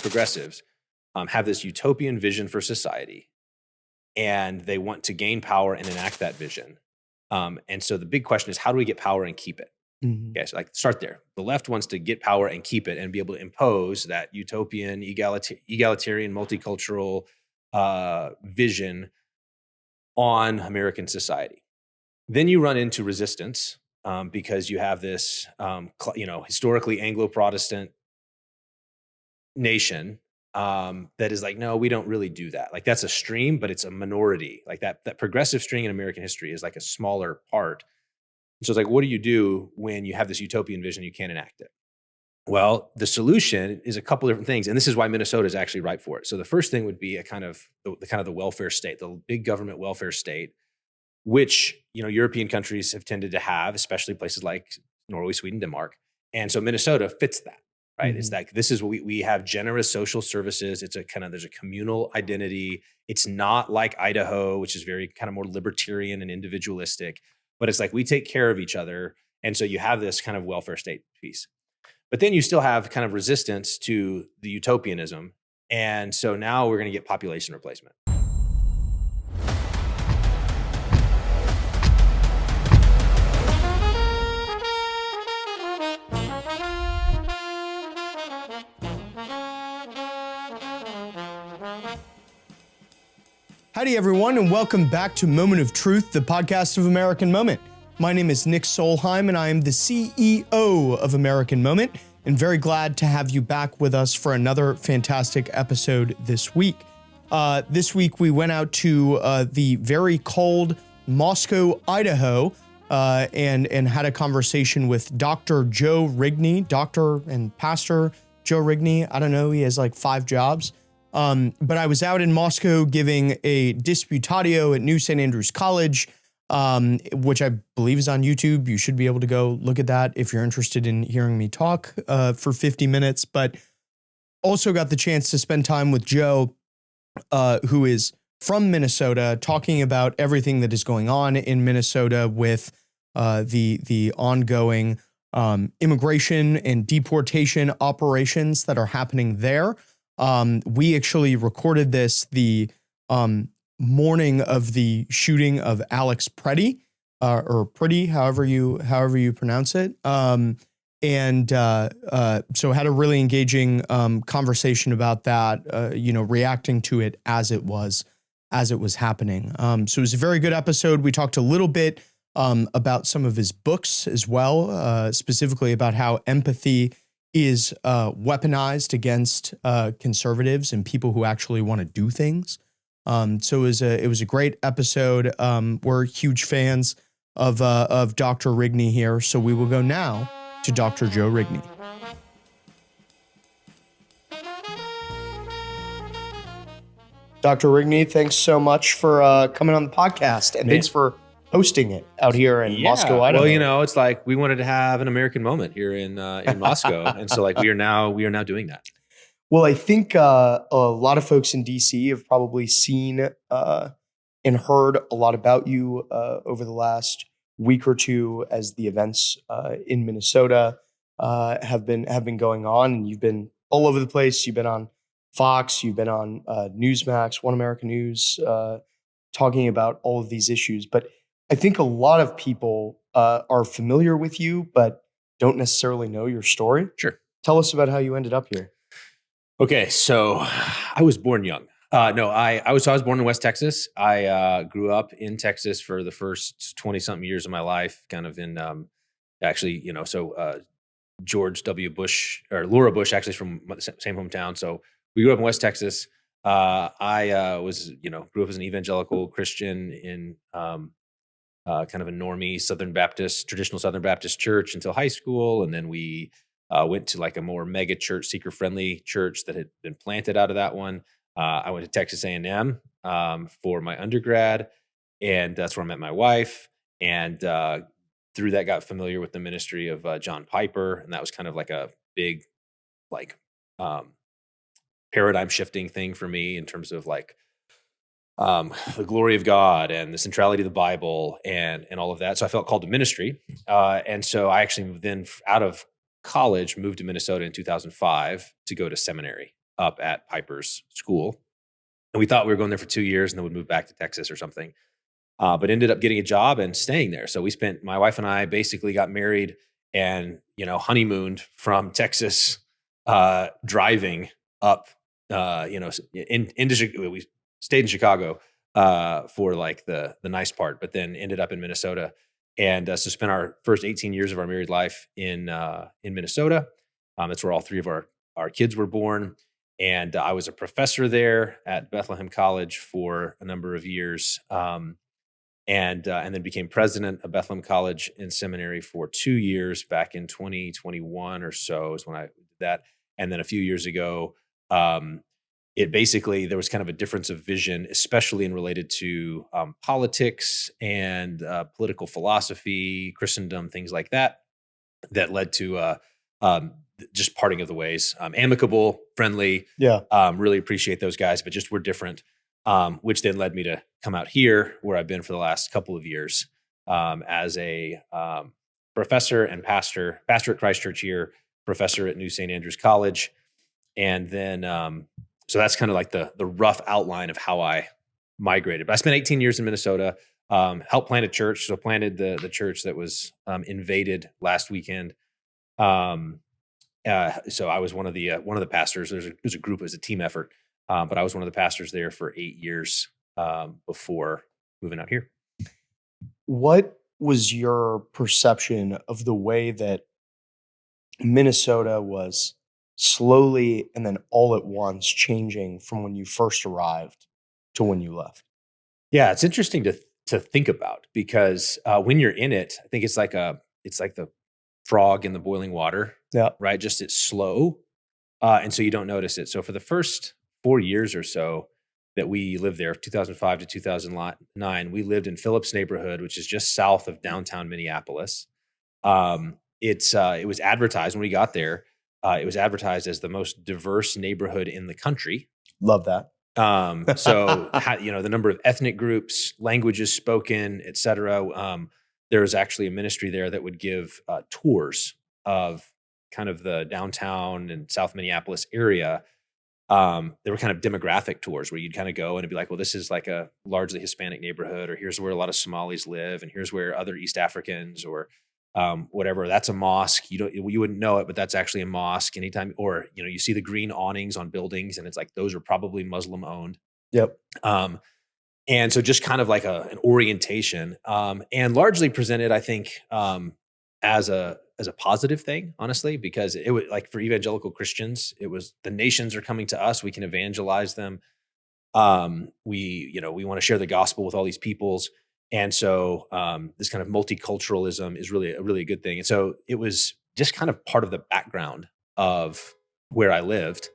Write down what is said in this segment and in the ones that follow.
progressives have this utopian vision for society, and they want to gain power and enact that vision. And so the big question is, how do we get power and keep it? Okay, so like start there. The left wants to get power and keep it and be able to impose that utopian, egalitarian, multicultural vision on American society. Then you run into resistance because you have this, historically Anglo-Protestant nation that is like, no, we don't really do that. Like that's a stream, but it's a minority. Like that progressive string in American history is like a smaller part. So it's like, what do you do when you have this utopian vision, you can't enact it? Well, the solution is a couple different things. And this is why Minnesota is actually ripe for it. So the first thing would be a kind of the welfare state, the big government welfare state, which, European countries have tended to have, especially places like Norway, Sweden, Denmark. And so Minnesota fits that, right? It's like, this is what we have generous social services. It's there's a communal identity. It's not like Idaho, which is very kind of more libertarian and individualistic, but it's like we take care of each other. And so you have this kind of welfare state piece. But then you still have kind of resistance to the utopianism. And so now we're going to get population replacement. Howdy, everyone, and welcome back to Moment of Truth, the podcast of American Moment. My name is Nick Solheim, and I am the CEO of American Moment, and very glad to have you back with us for another fantastic episode this week. This week, we went out to the very cold Moscow, Idaho, and had a conversation with Dr. Joe Rigney, Dr. and Pastor Joe Rigney. I don't know, he has like 5 jobs. But I was out in Moscow giving a disputatio at New St. Andrews College, which I believe is on YouTube. You should be able to go look at that if you're interested in hearing me talk for 50 minutes. But also got the chance to spend time with Joe, who is from Minnesota, talking about everything that is going on in Minnesota with the ongoing immigration and deportation operations that are happening there. We actually recorded this the morning of the shooting of Alex Pretty, or Pretty, however you pronounce it. So had a really engaging conversation about that, reacting to it as it was happening. So it was a very good episode. We talked a little bit about some of his books as well, specifically about how empathy is weaponized against conservatives and people who actually want to do things. So it was a great episode. We're huge fans of Dr. Rigney here, so we will go now to Dr. Joe Rigney. Dr. Rigney, thanks so much for coming on the podcast, and thanks for hosting it out here in Moscow, Idaho. Well, it's like we wanted to have an American moment here in Moscow, and so like we are now doing that. Well, I think a lot of folks in DC have probably seen and heard a lot about you over the last week or two as the events in Minnesota have been going on, and you've been all over the place. You've been on Fox, you've been on Newsmax, One American News, talking about all of these issues, but I think a lot of people are familiar with you, but don't necessarily know your story. Sure. Tell us about how you ended up here. Okay, so I was born young. I was born in West Texas. I grew up in Texas for the first 20-something years of my life, kind of in George W. Bush, or Laura Bush actually is from the same hometown. So we grew up in West Texas. I grew up as an evangelical Christian in kind of a normie traditional Southern Baptist church until high school. And then we went to like a more mega church, seeker-friendly church that had been planted out of that one. I went to Texas A&M for my undergrad, and that's where I met my wife. And through that, got familiar with the ministry of John Piper. And that was kind of like a big, paradigm shifting thing for me in terms of like, the glory of God and the centrality of the Bible and all of that. So I felt called to ministry. And so I actually then out of college moved to Minnesota in 2005 to go to seminary. up at Piper's school. And we thought we were going there for 2 years and then would move back to Texas or something. But ended up getting a job and staying there. So my wife and I basically got married and, honeymooned from Texas, driving up, we stayed in Chicago for like the nice part, but then ended up in Minnesota. And so spent our first 18 years of our married life in Minnesota. That's where all three of our kids were born. And I was a professor there at Bethlehem College for a number of years. And then became president of Bethlehem College and Seminary for 2 years back in 2021 or so is when I did that. And then a few years ago, there was kind of a difference of vision, especially in related to politics and political philosophy, Christendom, things like that, that led to just parting of the ways. Amicable, friendly, really appreciate those guys, but just we're different. Which then led me to come out here where I've been for the last couple of years as a professor and pastor at Christ Church here, professor at New St. Andrews College. And then, so that's kind of like the rough outline of how I migrated. But I spent 18 years in Minnesota, helped plant a church. So planted the church that was invaded last weekend. So I was one of the pastors. There's a group, it was a team effort. But I was one of the pastors there for 8 years before moving out here. What was your perception of the way that Minnesota was slowly and then all at once changing from when you first arrived to when you left? Yeah, it's interesting to think about because when you're in it, I think it's like the frog in the boiling water. Yeah. Right. Just it's slow, and so you don't notice it. So for the first 4 years or so that we lived there, 2005 to 2009, we lived in Phillips neighborhood, which is just south of downtown Minneapolis. It was advertised when we got there. It was advertised as the most diverse neighborhood in the country. Love that. So, the number of ethnic groups, languages spoken, et cetera. There was actually a ministry there that would give tours of kind of the downtown and South Minneapolis area. There were kind of demographic tours where you'd kind of go and it'd be like, well, this is like a largely Hispanic neighborhood, or here's where a lot of Somalis live, and here's where other East Africans or whatever. That's a mosque. You wouldn't know it, but that's actually a mosque. Anytime, or you see the green awnings on buildings, and it's like those are probably Muslim owned. Yep. And so just kind of like an orientation, and largely presented, I think, as a positive thing, honestly, because it was like for evangelical Christians, it was the nations are coming to us. We can evangelize them. We want to share the gospel with all these peoples. And so this kind of multiculturalism is really a good thing. And so it was just kind of part of the background of where I lived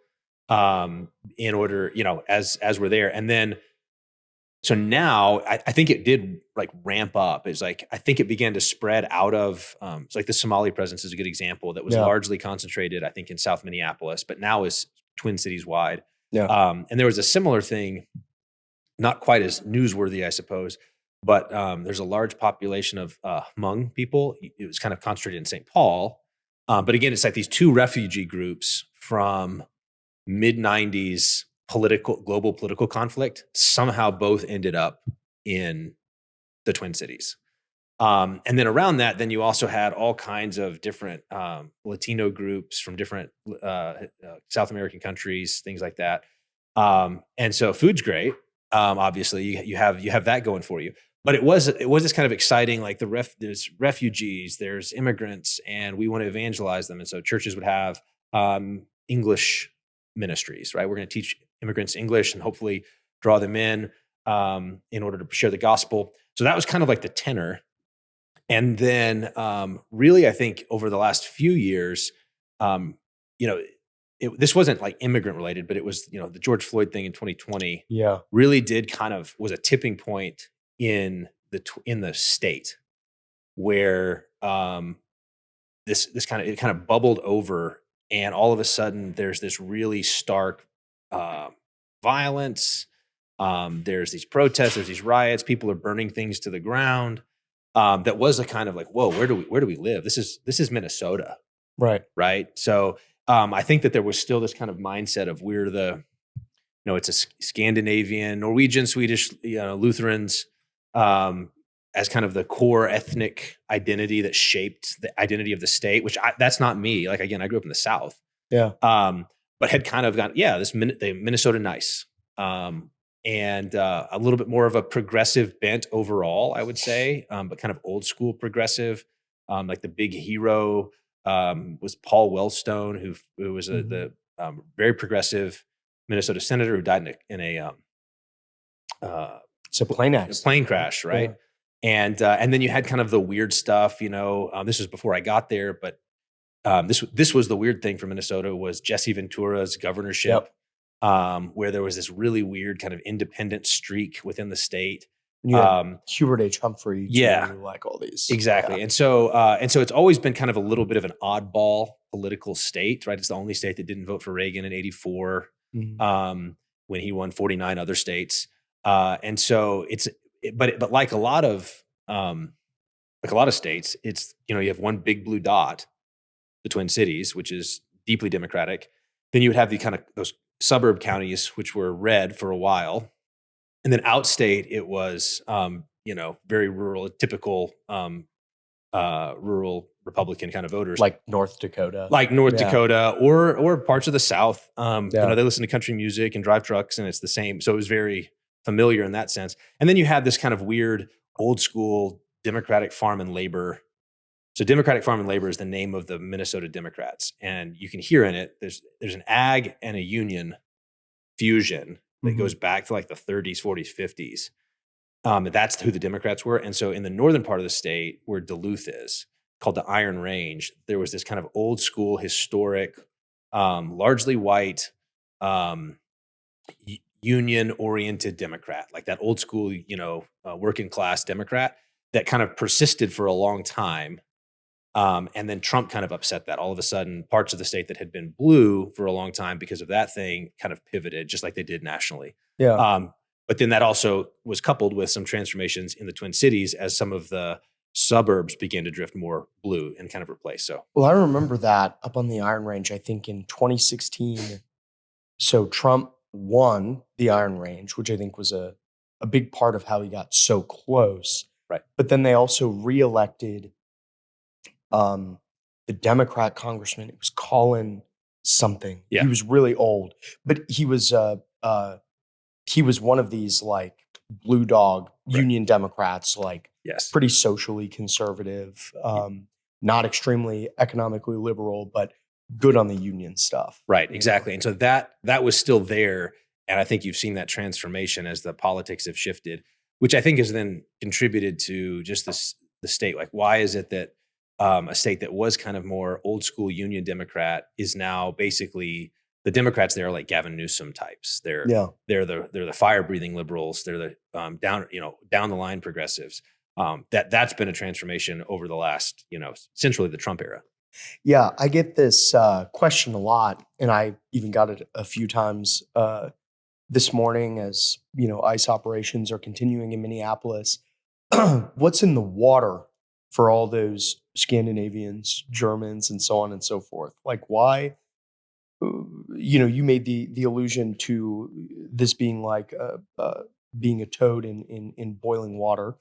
in order, as we're there. And then, so now I think it did like ramp up. It's like, I think it began to spread out of, it's like the Somali presence is a good example that was largely concentrated, I think, in South Minneapolis, but now is Twin Cities wide. Yeah. And there was a similar thing, not quite as newsworthy, I suppose, but there's a large population of Hmong people. It was kind of concentrated in St. Paul. But again, it's like these two refugee groups from mid-90s global political conflict, somehow both ended up in the Twin Cities. And then around that, then you also had all kinds of different Latino groups from different South American countries, things like that. And so food's great. Obviously, you have that going for you. But it was this kind of exciting, like there's refugees, there's immigrants, and we want to evangelize them. And so churches would have English ministries, right? We're going to teach immigrants English and hopefully draw them in order to share the gospel. So that was kind of like the tenor. And then really, I think over the last few years, this wasn't like immigrant related, but it was, the George Floyd thing in 2020 really did was a tipping point in the state where this kind of bubbled over, and all of a sudden there's this really stark violence. There's these protests, there's these riots, people are burning things to the ground. That was a kind of like, whoa, where do we live? This is Minnesota. Right. Right. So I think that there was still this kind of mindset of we're the, it's a Scandinavian, Norwegian, Swedish, Lutherans, as kind of the core ethnic identity that shaped the identity of the state, which that's not me. Like, again, I grew up in the South. Yeah. But had kind of gone, the Minnesota nice. And a little bit more of a progressive bent overall, I would say, but kind of old school progressive. Like the big hero was Paul Wellstone, who was the very progressive Minnesota senator who died in a it's a plane accident. A plane crash, right? Yeah. And then you had kind of the weird stuff, this was before I got there, but this was the weird thing for Minnesota was Jesse Ventura's governorship, where there was this really weird kind of independent streak within the state. Hubert H. Humphrey, like all these. Exactly. Yeah. And so it's always been kind of a little bit of an oddball political state, right? It's the only state that didn't vote for Reagan in 84, when he won 49 other states. And so but like a lot of states, it's, you have one big blue dot, the Twin Cities, which is deeply Democratic. Then you would have the kind of those suburb counties, which were red for a while. And then outstate, it was, very rural, typical rural Republican kind of voters. Like North Dakota. Dakota or parts of the South. They listen to country music and drive trucks, and it's the same. So it was very familiar in that sense. And then you had this kind of weird old school Democratic Farm and Labor. So Democratic Farm and Labor is the name of the Minnesota Democrats. And you can hear in it, there's an ag and a union fusion that goes back to like the 30s, 40s, 50s. That's who the Democrats were. And so in the northern part of the state where Duluth is, called the Iron Range, there was this kind of old school, historic, largely white, union-oriented Democrat, like that old school, working class Democrat that kind of persisted for a long time. And then Trump kind of upset that. All of a sudden, parts of the state that had been blue for a long time because of that thing kind of pivoted, just like they did nationally. Yeah. But then that also was coupled with some transformations in the Twin Cities as some of the suburbs began to drift more blue and kind of replace. So, well, I remember that up on the Iron Range, I think in 2016. So Trump won the Iron Range, which I think was a big part of how he got so close. Right. But then they also reelected the Democrat congressman. It was Colin something. Yeah. He was really old, but he was one of these like blue dog union Democrats, like pretty socially conservative, not extremely economically liberal, but good on the union stuff. Right, exactly. And so that was still there. And I think you've seen that transformation as the politics have shifted, which I think has then contributed to just the state. Like, why is it that a state that was kind of more old school union Democrat is now basically the Democrats there are like Gavin Newsom types. They're the fire breathing liberals. They're the down the line progressives. That's been a transformation over the last, since really the Trump era. Yeah, I get this question a lot, and I even got it a few times this morning as, ICE operations are continuing in Minneapolis. What's in the water for all those Scandinavians, Germans, and so on and so forth? Like, why? You made the allusion to this being like being a toad in boiling water,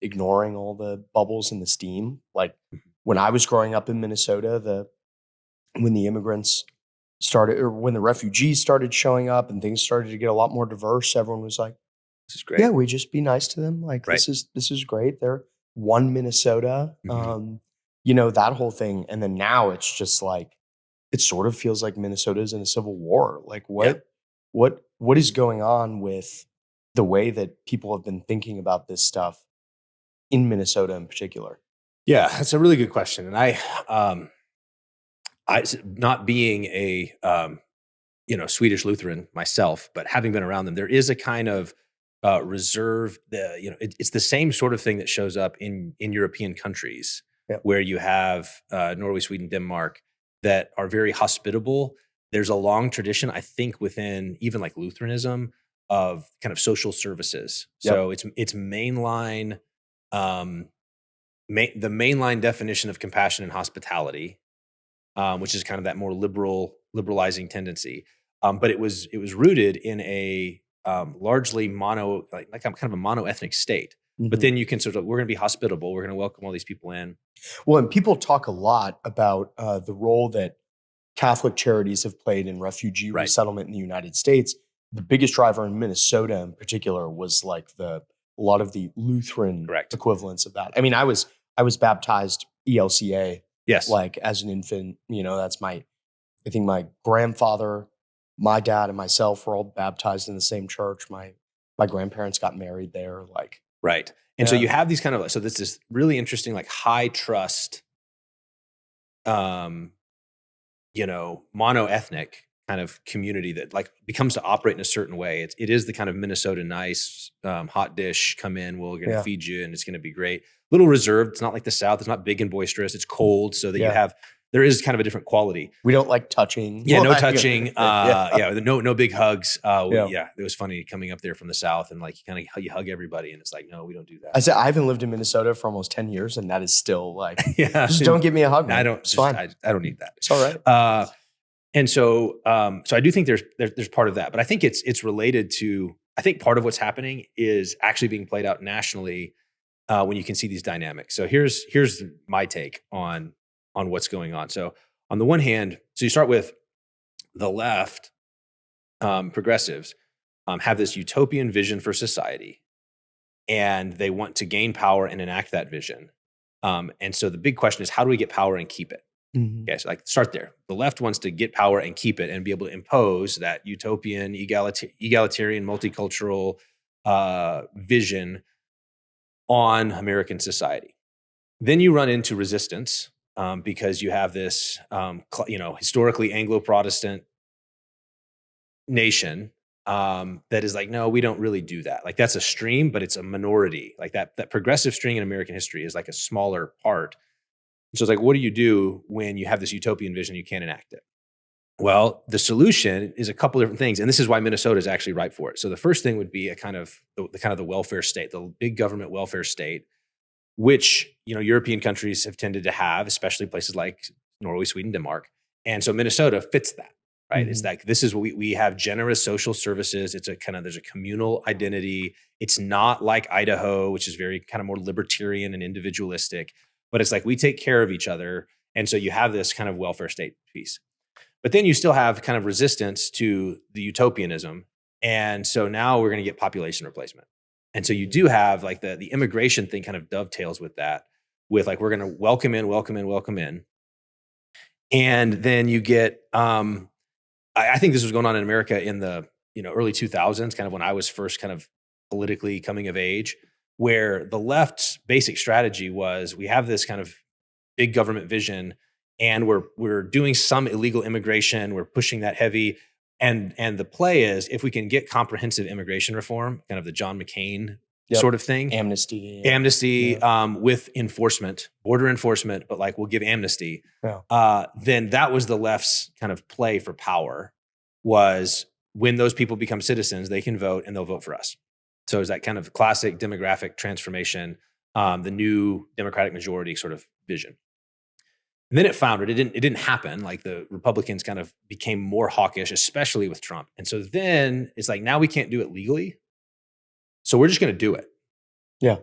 ignoring all the bubbles and the steam. Like when I was growing up in Minnesota, when the immigrants started, or when the refugees started showing up and things started to get a lot more diverse, everyone was like, "This is great. Yeah, we just be nice to them. Like this is great. They're one Minnesota." That whole thing. And then now it's just like, it sort of feels like Minnesota's in a civil war. Like what is going on with the way that people have been thinking about this stuff in Minnesota in particular? Yeah, that's a really good question. And I not being a, Swedish Lutheran myself, but having been around them, there is a kind of reserve, it's the same sort of thing that shows up in European countries where you have Norway, Sweden, Denmark, that are very hospitable. There's a long tradition, I think, within even like Lutheranism of kind of social services. So it's mainline, the mainline definition of compassion and hospitality which is kind of that more liberalizing tendency. But it was rooted in a largely like kind of a monoethnic state. But then you can sort of, we're going to be hospitable. We're going to welcome all these people in. Well, and people talk a lot about the role that Catholic charities have played in refugee resettlement in the United States. The biggest driver in Minnesota in particular was like a lot of the Lutheran equivalents of that. I mean, I was baptized ELCA. Yes. Like as an infant, that's I think my grandfather, my dad, and myself were all baptized in the same church. My grandparents got married there. Right. And so you have these kind of, so this is really interesting, like high trust, monoethnic kind of community that like becomes to operate in a certain way. It is the kind of Minnesota nice, hot dish, come in, we're going to feed you and it's going to be great. Little reserved. It's not like the South. It's not big and boisterous. It's cold. So that there is kind of a different quality. We don't like touching. Yeah, no touching. No big hugs. It was funny coming up there from the South and like you hug everybody and it's like, no, we don't do that. I said I haven't lived in Minnesota for almost 10 years and that is still like, just don't give me a hug. Man. It's fine. I don't need that. It's all right. And so I do think there's part of that, but I think it's related to, I think part of what's happening is actually being played out nationally when you can see these dynamics. So here's my take on what's going on. So on the one hand, so you start with the left, progressives have this utopian vision for society and they want to gain power and enact that vision. And so the big question is, how do we get power and keep it? Okay, so like start there. The left wants to get power and keep it and be able to impose that utopian, egalitarian, multicultural vision on American society. Then you run into resistance because you have this, historically Anglo-Protestant nation that is like, no, we don't really do that. Like that's a stream, but it's a minority. Like that progressive string in American history is like a smaller part. So it's like, what do you do when you have this utopian vision, you can't enact it? Well, the solution is a couple different things. And this is why Minnesota is actually ripe for it. So the first thing would be a kind of the welfare state, the big government welfare state, which, European countries have tended to have, especially places like Norway, Sweden, Denmark. And so Minnesota fits that, right? It's like, this is what we have generous social services. It's there's a communal identity. It's not like Idaho, which is very kind of more libertarian and individualistic. But it's like we take care of each other. And so you have this kind of welfare state piece. But then you still have kind of resistance to the utopianism. And so now we're going to get population replacement. And so you do have like the immigration thing kind of dovetails with that, with like, we're going to welcome in. And then you get, I think this was going on in America in the early 2000s, kind of when I was first kind of politically coming of age, where the left's basic strategy was we have this kind of big government vision and we're doing some illegal immigration, we're pushing that heavy. And the play is if we can get comprehensive immigration reform, kind of the John McCain sort of thing. Amnesty with enforcement, border enforcement, but like we'll give amnesty. Then that was the left's kind of play for power, was when those people become citizens, they can vote and they'll vote for us. So it's that kind of classic demographic transformation, the new Democratic majority sort of vision. And then it foundered. It didn't happen. Like the Republicans kind of became more hawkish, especially with Trump. And so then it's like, now we can't do it legally. So we're just going to do it. Yeah.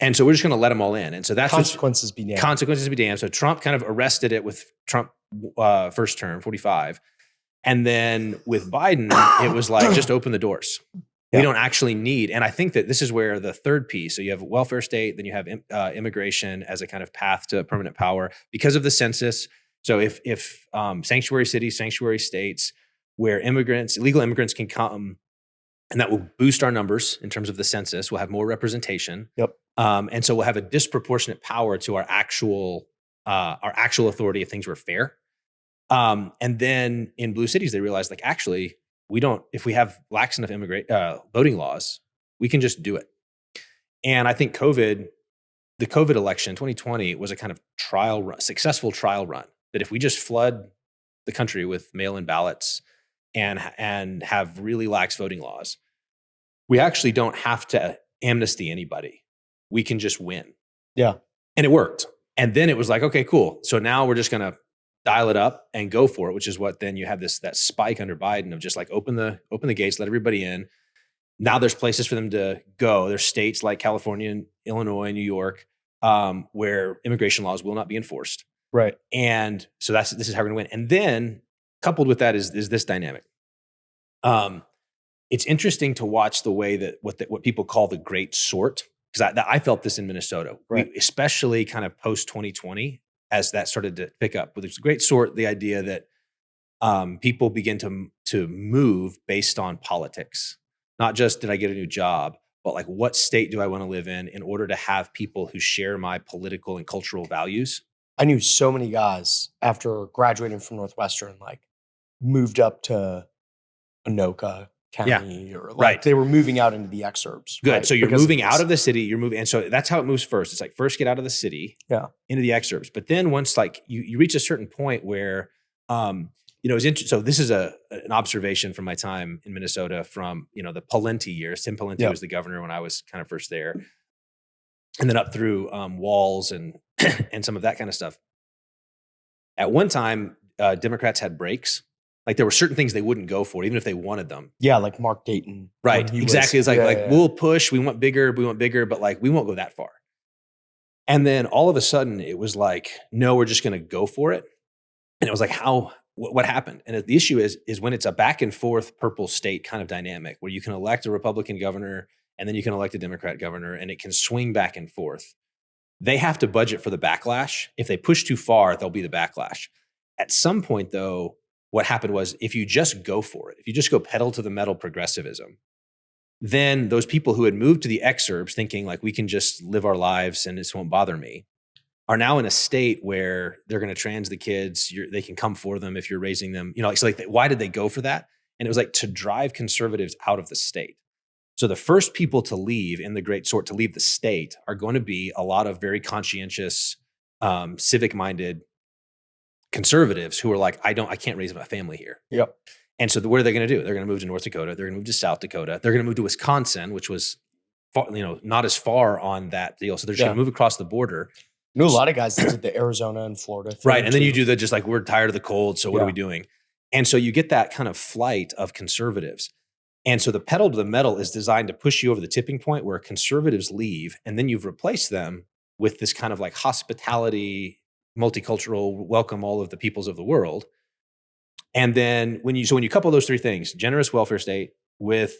And so we're just going to let them all in. And so that's consequences be damned. Consequences be damned. So Trump kind of arrested it with Trump first term, 45. And then with Biden, it was like, just open the doors. We don't actually need, and I think that this is where the third piece, so you have a welfare state, then you have immigration as a kind of path to permanent power because of the census. So if sanctuary cities, sanctuary states, where illegal immigrants can come, and that will boost our numbers in terms of the census, we'll have more representation. And so we'll have a disproportionate power to our actual authority if things were fair. And then in blue cities, they realized like, actually, if we have lax enough voting laws, we can just do it. And I think the COVID election, 2020, was a kind of successful trial run, that if we just flood the country with mail-in ballots and have really lax voting laws, we actually don't have to amnesty anybody. We can just win. Yeah. And it worked. And then it was like, okay, cool. So now we're just going to dial it up and go for it, which is what then you have that spike under Biden of just like open the gates, let everybody in. Now there's places for them to go. There's states like California and Illinois, New York, where immigration laws will not be enforced. Right. And so this is how we're going to win. And then coupled with that is this dynamic. It's interesting to watch the way that what people call the great sort, because I felt this in Minnesota, right. Especially kind of post 2020, as that started to pick up. With the great sort, the idea that people begin to move based on politics, not just did I get a new job, but like what state do I want to live in order to have people who share my political and cultural values. I knew so many guys after graduating from Northwestern, like moved up to Anoka County, or like they were moving out into the exurbs. Good. Right? So you're moving out of the city, and so that's how it moves first. It's like first get out of the city, into the exurbs. But then once like you reach a certain point where, it's interesting. So this is an observation from my time in Minnesota from, the Pawlenty years. Tim Pawlenty was the governor when I was kind of first there, and then up through Walls and and some of that kind of stuff. At one time, Democrats had breaks. Like there were certain things they wouldn't go for, even if they wanted them. Yeah, like Mark Dayton. Right, exactly. It's like we'll push, we want bigger, but like we won't go that far. And then all of a sudden, it was like, no, we're just going to go for it. And it was like, what happened? And the issue is when it's a back and forth purple state kind of dynamic where you can elect a Republican governor and then you can elect a Democrat governor and it can swing back and forth. They have to budget for the backlash. If they push too far, there'll be the backlash. At some point, though, what happened was if you just go for it, if you just go pedal to the metal progressivism, then those people who had moved to the exurbs thinking like we can just live our lives and this won't bother me are now in a state where they're going to trans the kids. They can come for them if you're raising them. Why did they go for that? And it was like to drive conservatives out of the state. So the first people to leave in the great sort to leave the state are going to be a lot of very conscientious, civic-minded conservatives who are like, I can't raise a family here. Yep. And so what are they going to do? They're going to move to North Dakota. They're going to move to South Dakota. They're going to move to Wisconsin, which was, not as far on that deal. So they're just going to move across the border. I know a lot of guys that did the Arizona and Florida thing. Right. And then you do the just like, we're tired of the cold. So what are we doing? And so you get that kind of flight of conservatives. And so the pedal to the metal is designed to push you over the tipping point where conservatives leave. And then you've replaced them with this kind of like hospitality, multicultural, welcome all of the peoples of the world. And then when you couple those three things, generous welfare state with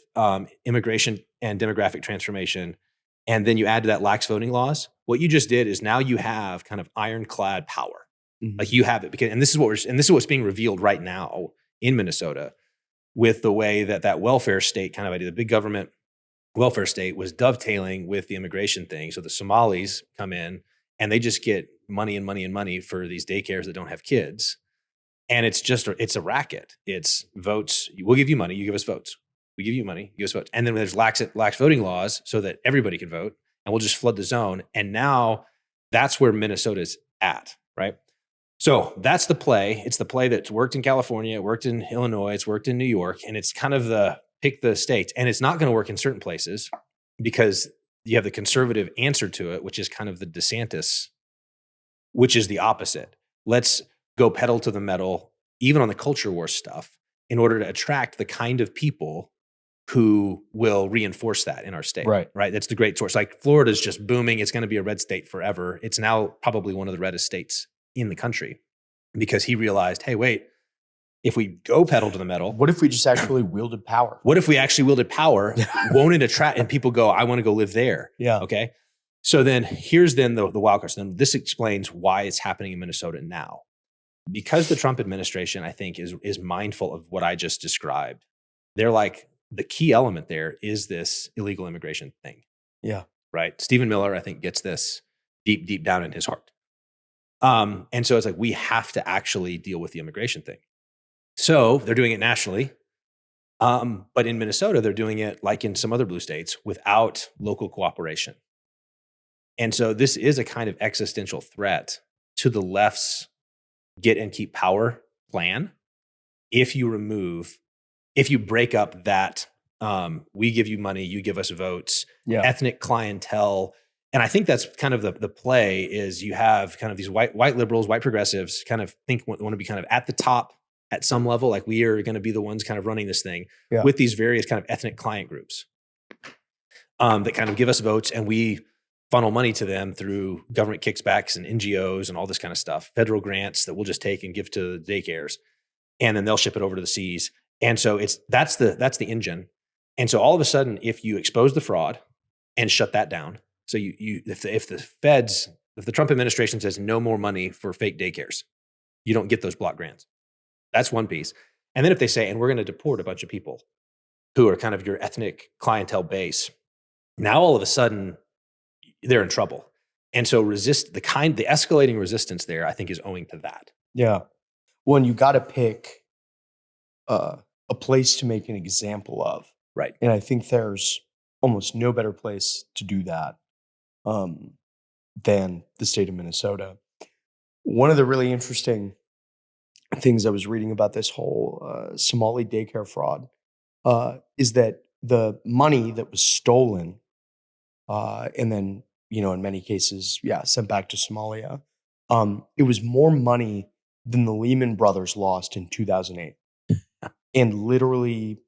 immigration and demographic transformation, and then you add to that lax voting laws, what you just did is now you have kind of ironclad power. Mm-hmm. Like you have it and this is what's being revealed right now in Minnesota with the way that welfare state kind of idea, the big government welfare state was dovetailing with the immigration thing. So the Somalis come in and they just get money and money and money for these daycares that don't have kids. And it's a racket. It's votes. We'll give you money. You give us votes. We give you money. You give us votes. And then there's lax voting laws so that everybody can vote and we'll just flood the zone. And now that's where Minnesota's at, right? So that's the play. It's the play that's worked in California. It worked in Illinois. It's worked in New York. And it's kind of the pick the states. And it's not going to work in certain places because you have the conservative answer to it, which is kind of the DeSantis, which is the opposite. Let's go pedal to the metal, even on the culture war stuff, in order to attract the kind of people who will reinforce that in our state. Right. That's the great source. Like Florida's just booming. It's going to be a red state forever. It's now probably one of the reddest states in the country because he realized, hey, wait, if we go pedal to the metal. What if we just actually wielded power? What if we actually wielded power? Won't it attract, and people go, I want to go live there. Yeah. Okay. So then here's the wild card. So then this explains why it's happening in Minnesota now. Because the Trump administration, I think, is mindful of what I just described. They're like, the key element there is this illegal immigration thing. Yeah. Right. Stephen Miller, I think, gets this deep, deep down in his heart. And so it's like, we have to actually deal with the immigration thing. So they're doing it nationally. But in Minnesota, they're doing it like in some other blue states without local cooperation. And so this is a kind of existential threat to the left's get and keep power plan. If you break up that, we give you money, you give us votes, ethnic clientele, And I think that's kind of the play is you have kind of these white liberals, white progressives kind of want to be kind of at the top at some level, like we are going to be the ones kind of running this thing with these various kind of ethnic client groups that kind of give us votes, and we funnel money to them through government kickbacks and NGOs and all this kind of stuff, federal grants that we'll just take and give to the daycares, and then they'll ship it over to the seas. And so that's the engine. And so all of a sudden, if you expose the fraud and shut that down, so if the Trump administration says no more money for fake daycares, you don't get those block grants. That's one piece. And then if they say, and we're going to deport a bunch of people who are kind of your ethnic clientele base, now all of a sudden they're in trouble. And so the escalating resistance there, I think, is owing to that. Yeah. Well, and you got to pick a place to make an example of. Right. And I think there's almost no better place to do that than the state of Minnesota. One of the really interesting things I was reading about this whole Somali daycare fraud is that the money that was stolen and then, in many cases, sent back to Somalia, it was more money than the Lehman Brothers lost in 2008. And literally,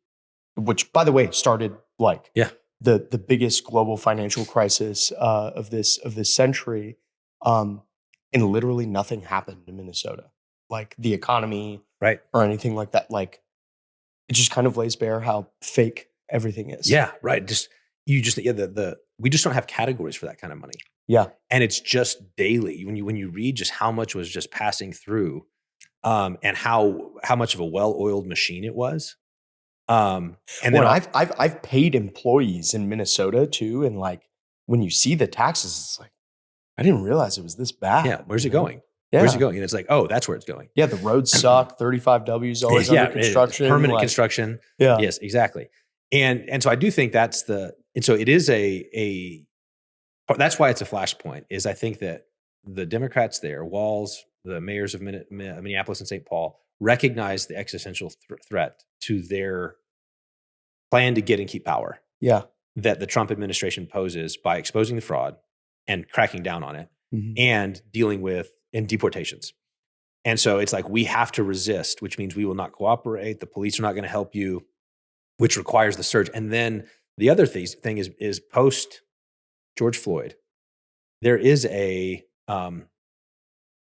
which, by the way, started the biggest global financial crisis of this century, and literally nothing happened in Minnesota, like the economy, right, or anything like that. Like, it just kind of lays bare how fake everything is. Yeah, right. We just don't have categories for that kind of money. Yeah, and it's just daily when you read just how much was just passing through, and how much of a well-oiled machine it was. And then I've paid employees in Minnesota too, and like when you see the taxes, it's like, I didn't realize it was this bad. Yeah, where's it going? Yeah. Where's it going? And it's like, oh, that's where it's going. Yeah, the roads suck. 35W's always under construction. Permanent construction. Yeah. Yes, exactly. And so I do think so it is that's why it's a flashpoint, is I think that the Democrats there, Walz, the mayors of Minneapolis and St. Paul, recognize the existential threat to their plan to get and keep power. Yeah. That the Trump administration poses by exposing the fraud and cracking down on it, mm-hmm. and dealing with deportations. And so it's like, we have to resist, which means we will not cooperate. The police are not going to help you, which requires the surge. And then the other thing is post George Floyd, there is an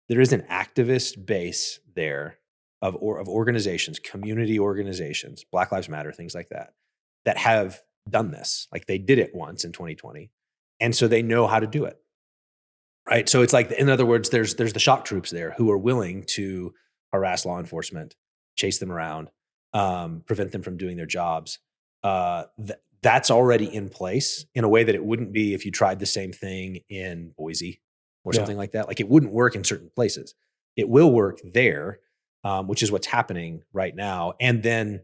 activist base there of organizations, community organizations, Black Lives Matter, things like that have done this. Like, they did it once in 2020. And so they know how to do it. Right. So it's like, in other words, there's the shock troops there who are willing to harass law enforcement, chase them around, prevent them from doing their jobs. That's already in place in a way that it wouldn't be if you tried the same thing in Boise or something like that. Like, it wouldn't work in certain places. It will work there, which is what's happening right now. And then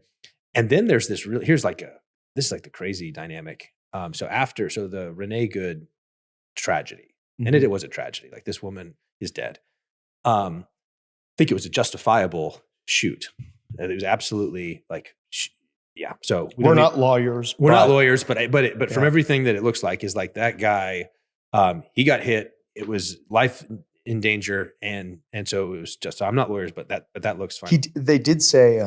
there's this this is like the crazy dynamic. So the Renee Good tragedy, and it was a tragedy. Like, this woman is dead. I think it was a justifiable shoot. It was absolutely like, yeah. So we're not lawyers. We're not lawyers, but from everything that it looks like, is like, that guy, he got hit. It was life in danger, and so it was just. I'm not lawyers, but that looks fine. They did say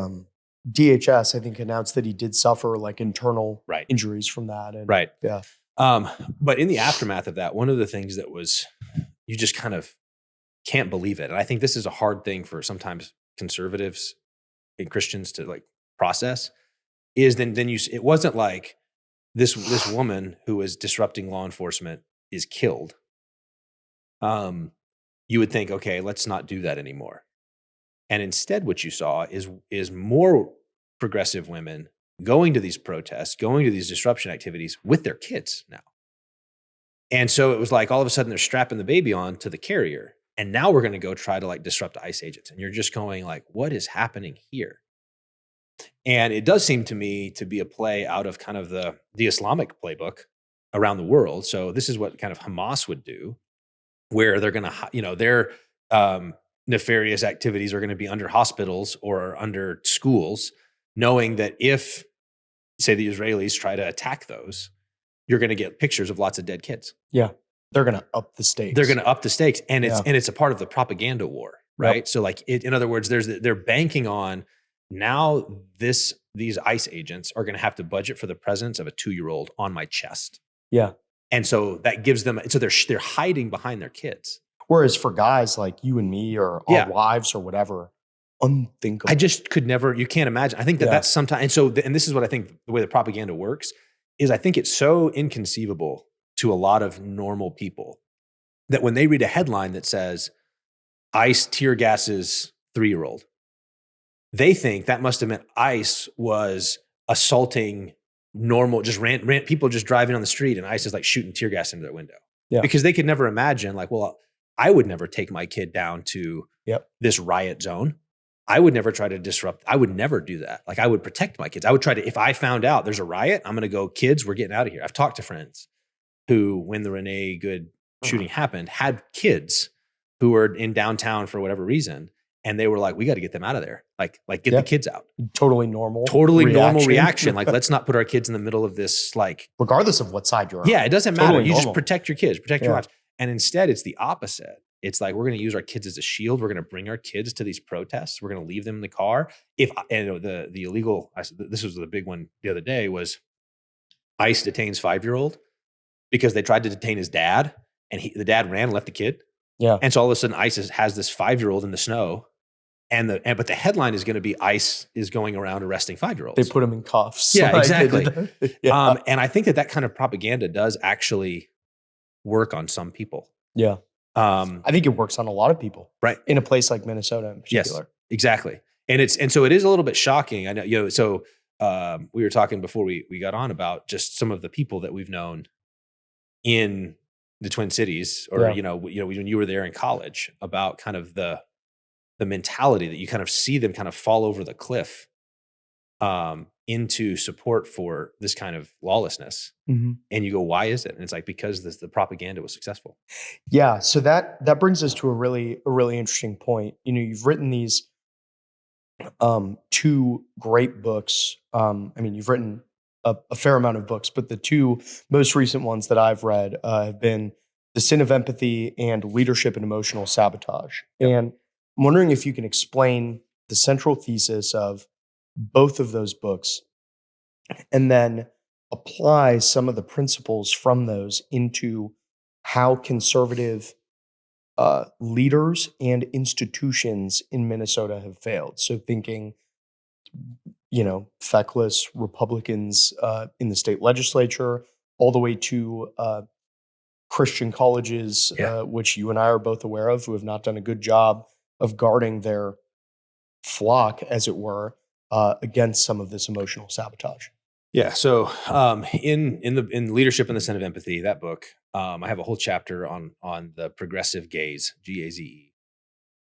DHS, I think, announced that he did suffer like internal injuries from that. And, right. Yeah. But in the aftermath of that, one of the things that was, you just kind of can't believe it. And I think this is a hard thing for sometimes conservatives and Christians to like process, is then it wasn't like this woman who was disrupting law enforcement is killed. You would think, okay, let's not do that anymore. And instead what you saw is more progressive women going to these protests, going to these disruption activities with their kids now. And so it was like, all of a sudden they're strapping the baby on to the carrier. And now we're going to go try to like disrupt ICE agents. And you're just going like, what is happening here? And it does seem to me to be a play out of kind of the Islamic playbook around the world. So this is what kind of Hamas would do, where they're going to, their nefarious activities are going to be under hospitals or under schools, knowing that if, say, the Israelis try to attack those, you're going to get pictures of lots of dead kids. Yeah. they're going to up the stakes. They're going to up the stakes, and Yeah. it's a part of the propaganda war, right? Yep. So like in other words, they're banking on now these ICE agents are going to have to budget for the presence of a 2-year-old on my chest. Yeah. And so that gives them, so they're hiding behind their kids. Whereas for guys like you and me or Yeah. our wives or whatever, unthinkable. I just could never, you can't imagine. I think that Yeah. that's sometimes, and so, and this is what I think the way the propaganda works is I think it's so inconceivable to a lot of normal people that when they read a headline that says ICE tear gases 3-year-old, they think that must have meant ICE was assaulting normal, just ran people just driving on the street, and ICE is like shooting tear gas into their window. Yeah. Because they could never imagine, like, well, I would never take my kid down to this riot zone. I would never try to disrupt. I would never do that. Like, I would protect my kids. I would try to, if I found out there's a riot, I'm going to go, kids, we're getting out of here. I've talked to friends who, when the Renee Good shooting happened, had kids who were in downtown for whatever reason. And they were like, we got to get them out of there. Like get the kids out. Totally normal. Normal reaction. Like, let's not put our kids in the middle of this, like, regardless of what side you're on. Yeah, it doesn't matter. Totally You normal. just protect your kids, protect your wives. And instead it's the opposite. It's like, we're going to use our kids as a shield. We're going to bring our kids to these protests. We're going to leave them in the car. The illegal, this was the big one the other day, was ICE detains 5-year-old because they tried to detain his dad, and the dad ran and left the kid. Yeah. And so all of a sudden ICE has this 5-year-old in the snow, but the headline is going to be ICE is going around arresting 5-year-olds. They put them in cuffs. Yeah, exactly. Yeah. And I think that kind of propaganda does actually work on some people. Yeah. I think it works on a lot of people, right? In a place like Minnesota in particular. Yes, exactly. And so it is a little bit shocking. I know, so we were talking before we got on about just some of the people that we've known in the Twin Cities, or, when you were there in college, about kind of the mentality that you kind of see them kind of fall over the cliff into support for this kind of lawlessness. Mm-hmm. And you go, why is it? And it's like, because the propaganda was successful. Yeah. So that brings us to a really interesting point. You've written these 2 great books. You've written a fair amount of books, but the 2 most recent ones that I've read have been The Sin of Empathy and Leadership and Emotional Sabotage. Yep. And I'm wondering if you can explain the central thesis of both of those books, and then apply some of the principles from those into how conservative leaders and institutions in Minnesota have failed. So thinking, feckless Republicans in the state legislature, all the way to Christian colleges, which you and I are both aware of, who have not done a good job of guarding their flock, as it were, against some of this emotional sabotage. Yeah. So in Leadership and the Sin of Empathy, that book, I have a whole chapter on the progressive gaze, GAZE.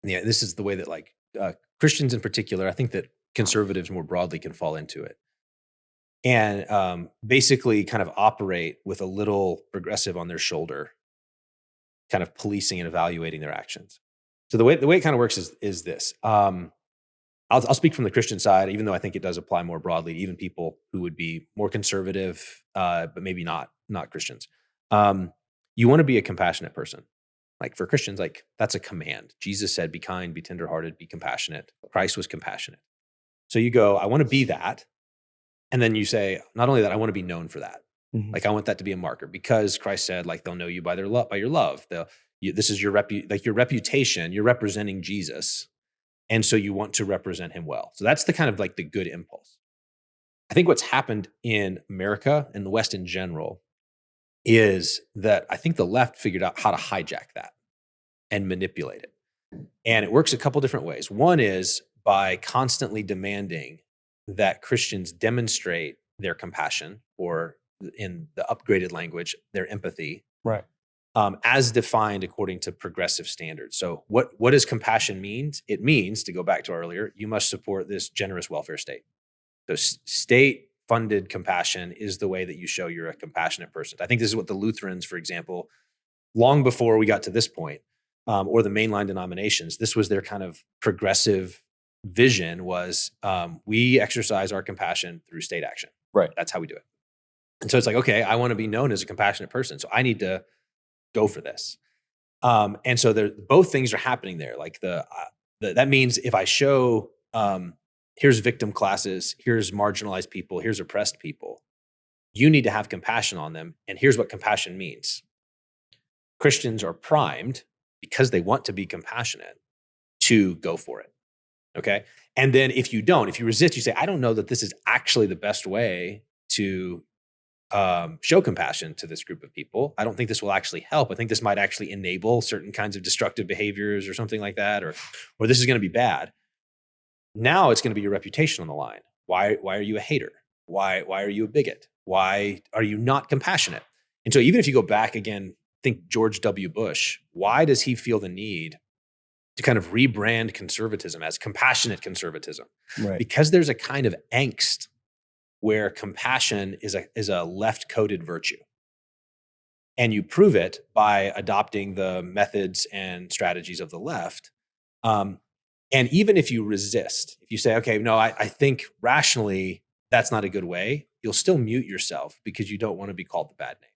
Yeah, this is the way that, like, Christians in particular, I think that conservatives more broadly can fall into it, and basically kind of operate with a little progressive on their shoulder, kind of policing and evaluating their actions. So the way it kind of works is this. I'll speak from the Christian side, even though I think it does apply more broadly to even people who would be more conservative, but maybe not Christians. You want to be a compassionate person. Like, for Christians, like, that's a command. Jesus said, be kind, be tenderhearted, be compassionate. Christ was compassionate. So you go, I want to be that. And then you say, not only that, I want to be known for that. Mm-hmm. Like, I want that to be a marker, because Christ said, like, they'll know you by your love. This is your reputation. You're representing Jesus. And so you want to represent him well. So that's the kind of, like, the good impulse. I think what's happened in America and the West in general is that I think the left figured out how to hijack that and manipulate it. And it works a couple different ways. One is by constantly demanding that Christians demonstrate their compassion, or, in the upgraded language, their empathy. Right. As defined according to progressive standards. So what does compassion mean? It means, to go back to earlier, you must support this generous welfare state. So state-funded compassion is the way that you show you're a compassionate person. I think this is what the Lutherans, for example, long before we got to this point, or the mainline denominations, this was their kind of progressive vision, was we exercise our compassion through state action. Right. That's how we do it. And so it's like, okay, I want to be known as a compassionate person. So I need to go for this. And so both things are happening there. Like that means if I show, here's victim classes, here's marginalized people, here's oppressed people, you need to have compassion on them. And here's what compassion means. Christians are primed, because they want to be compassionate, to go for it. Okay. And then if you resist, you say, I don't know that this is actually the best way to show compassion to this group of people. I don't think this will actually help. I think this might actually enable certain kinds of destructive behaviors or something like that, or this is going to be bad. Now it's going to be your reputation on the line. Why are you a hater? Why are you a bigot? Why are you not compassionate? And so even if you go back again, think George W. Bush, why does he feel the need to kind of rebrand conservatism as compassionate conservatism? Right. Because there's a kind of angst where compassion is a left-coded virtue. And you prove it by adopting the methods and strategies of the left. And even if you resist, if you say, okay, no, I think rationally that's not a good way, you'll still mute yourself because you don't want to be called the bad name.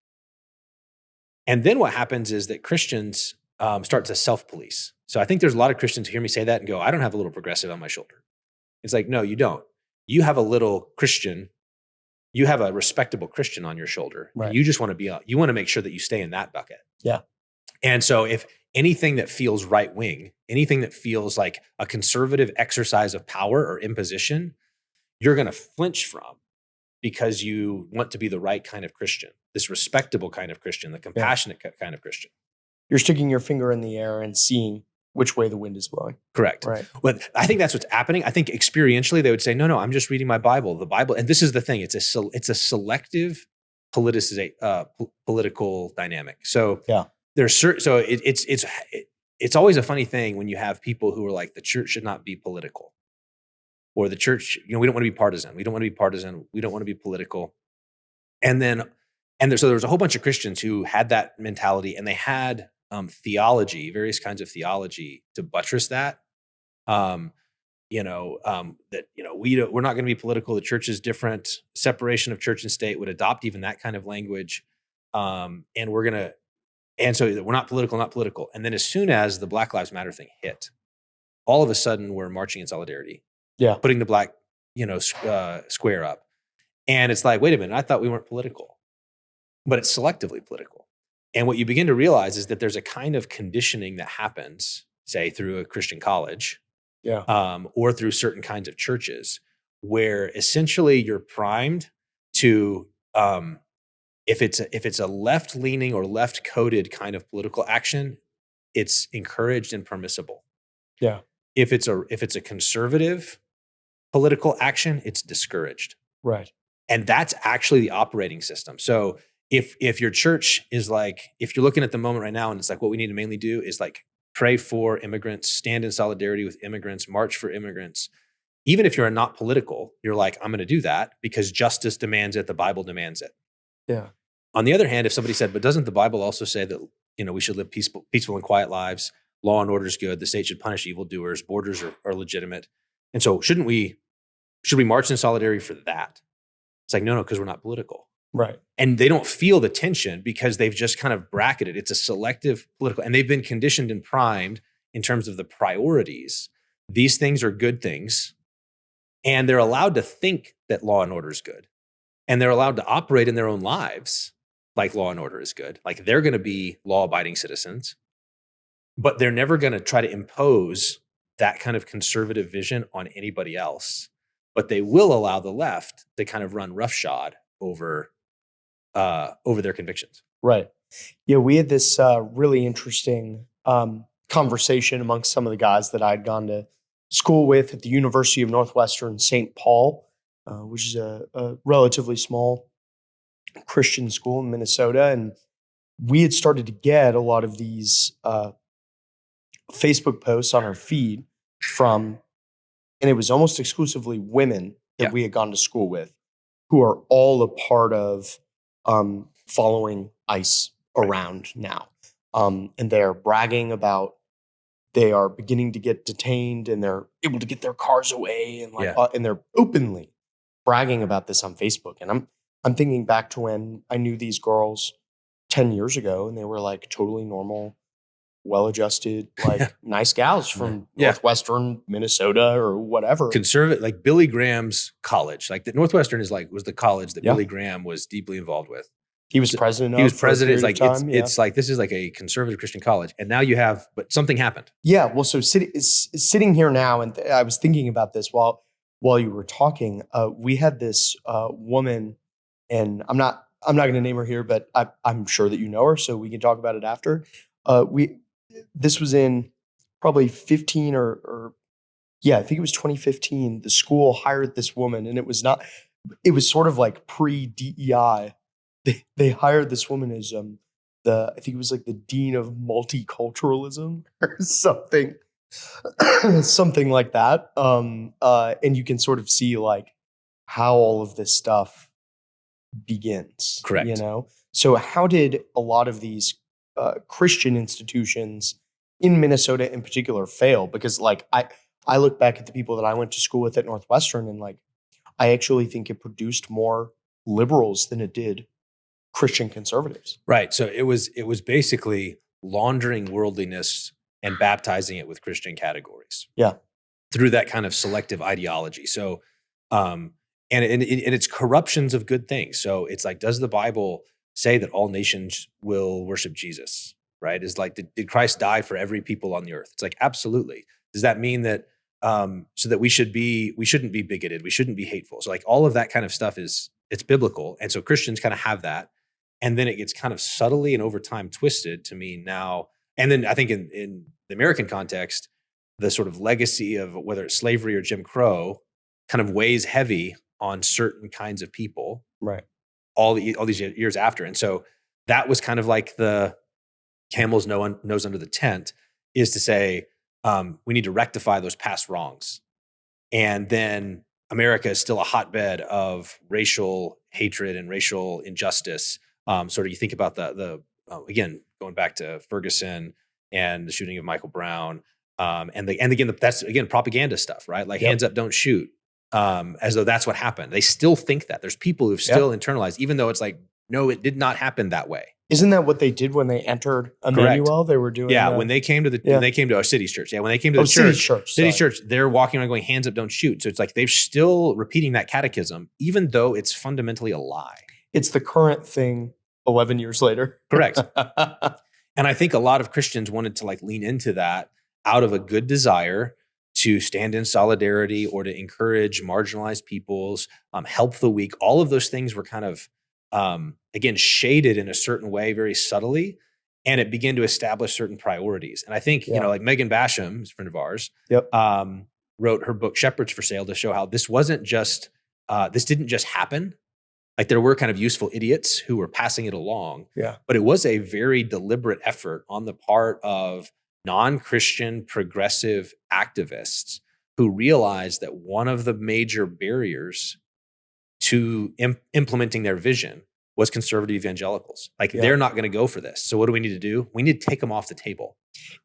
And then what happens is that Christians start to self-police. So I think there's a lot of Christians who hear me say that and go, I don't have a little progressive on my shoulder. It's like, no, you don't. You have a little Christian. You have a respectable Christian on your shoulder. Right. And you just want to make sure that you stay in that bucket. Yeah. And so if anything that feels right wing, anything that feels like a conservative exercise of power or imposition, you're going to flinch from, because you want to be the right kind of Christian, this respectable kind of Christian, the compassionate kind of Christian. You're sticking your finger in the air and seeing which way the wind is blowing. Correct. Right. Well, I think that's what's happening. I think experientially they would say, no, I'm just reading my Bible. The Bible, and this is the thing, it's a selective political dynamic. So yeah, it's always a funny thing when you have people who are like, the church should not be political, or the church, we don't want to be partisan. We don't want to be partisan. We don't want to be political. So there was a whole bunch of Christians who had that mentality, and they had theology, various kinds of theology to buttress that. We're not going to be political. The church is different. Separation of church and state would adopt even that kind of language. And so we're not political. And then as soon as the Black Lives Matter thing hit, all of a sudden we're marching in solidarity. Yeah. Putting the black, square up. And it's like, wait a minute, I thought we weren't political, but it's selectively political. And what you begin to realize is that there's a kind of conditioning that happens, say through a Christian college, or through certain kinds of churches, where essentially you're primed to, if it's a left-leaning or left-coded kind of political action, it's encouraged and permissible. Yeah. If it's a conservative political action, it's discouraged. Right. And that's actually the operating system. So if your church is like, if you're looking at the moment right now and it's like, what we need to mainly do is like pray for immigrants, stand in solidarity with immigrants, march for immigrants. Even if you're not political, you're like, I'm going to do that because justice demands it. The Bible demands it. Yeah. On the other hand, if somebody said, but doesn't the Bible also say that, we should live peaceful and quiet lives, law and order is good, the state should punish evildoers, borders are legitimate. And so should we march in solidarity for that? It's like, no, because we're not political. Right. And they don't feel the tension because they've just kind of bracketed. It's a selective political, and they've been conditioned and primed in terms of the priorities. These things are good things, and they're allowed to think that law and order is good. And they're allowed to operate in their own lives like law and order is good. Like they're going to be law-abiding citizens, but they're never going to try to impose that kind of conservative vision on anybody else. But they will allow the left to kind of run roughshod over their convictions. Right. Yeah, we had this really interesting conversation amongst some of the guys that I'd gone to school with at the University of Northwestern St. Paul, which is a relatively small Christian school in Minnesota. And we had started to get a lot of these Facebook posts on our feed from, and it was almost exclusively women that we had gone to school with, who are all a part of following ICE around now. And they're bragging about they are beginning to get detained and they're able to get their cars away and and they're openly bragging about this on Facebook. And I'm thinking back to when I knew these girls 10 years ago, and they were like totally normal, well-adjusted, like nice gals from Northwestern Minnesota or whatever. Conservative, like Billy Graham's college, like the Northwestern was the college that Billy Graham was deeply involved with. He was president. He was president. It's like time, it's like this is like a conservative Christian college, and now you have, but something happened. Yeah, well, so sitting here now, and I was thinking about this while you were talking. We had this woman, and I'm not going to name her here, but I'm sure that you know her, so we can talk about it after. This was in probably 15 or I think it was 2015. The school hired this woman, and it was sort of like pre-DEI. They hired this woman as I think it was like the dean of multiculturalism or something, something like that. And you can sort of see like how all of this stuff begins. Correct. You know, so how did a lot of these Christian institutions in Minnesota in particular fail? Because like I look back at the people that I went to school with at Northwestern, and like I actually think it produced more liberals than it did Christian conservatives. Right. So it was basically laundering worldliness and baptizing it with Christian categories. Yeah. Through that kind of selective ideology. So, and it's corruptions of good things. So it's like, does the Bible say that all nations will worship Jesus? Right? Is like, did Christ die for every people on the earth? It's like, absolutely. Does that mean that, so that we shouldn't be bigoted? We shouldn't be hateful. So like all of that kind of stuff it's biblical. And so Christians kind of have that. And then it gets kind of subtly and over time twisted to mean now. And then I think in the American context, the sort of legacy of whether it's slavery or Jim Crow kind of weighs heavy on certain kinds of people. Right. All these years after. And so that was kind of like the camel's nose under the tent, is to say, we need to rectify those past wrongs. And then America is still a hotbed of racial hatred and racial injustice. Sort of, you think about the again, going back to Ferguson and the shooting of Michael Brown, and again, that's again propaganda stuff, right? Like hands up, don't shoot, as though that's what happened. They still think that. There's people who've still internalized, even though it's like, no, it did not happen that way. Isn't that what they did when they entered Emmanuel? They were doing when they came to when they came to our city's church. Yeah, when they came to the city's church, they're walking around going, hands up, don't shoot. So it's like they're still repeating that catechism, even though it's fundamentally a lie. It's the current thing 11 years later. Correct. And I think a lot of Christians wanted to like lean into that out of a good desire to stand in solidarity or to encourage marginalized peoples, help the weak. All of those things were kind of, again, shaded in a certain way, very subtly, and it began to establish certain priorities. And I think, you know, like Megan Basham, who's a friend of ours, wrote her book Shepherds for Sale to show how this wasn't just, this didn't just happen. Like there were kind of useful idiots who were passing it along, but it was a very deliberate effort on the part of non-Christian progressive activists who realized that one of the major barriers to implementing their vision was conservative evangelicals. Like they're not going to go for this. So what do we need to do? We need to take them off the table.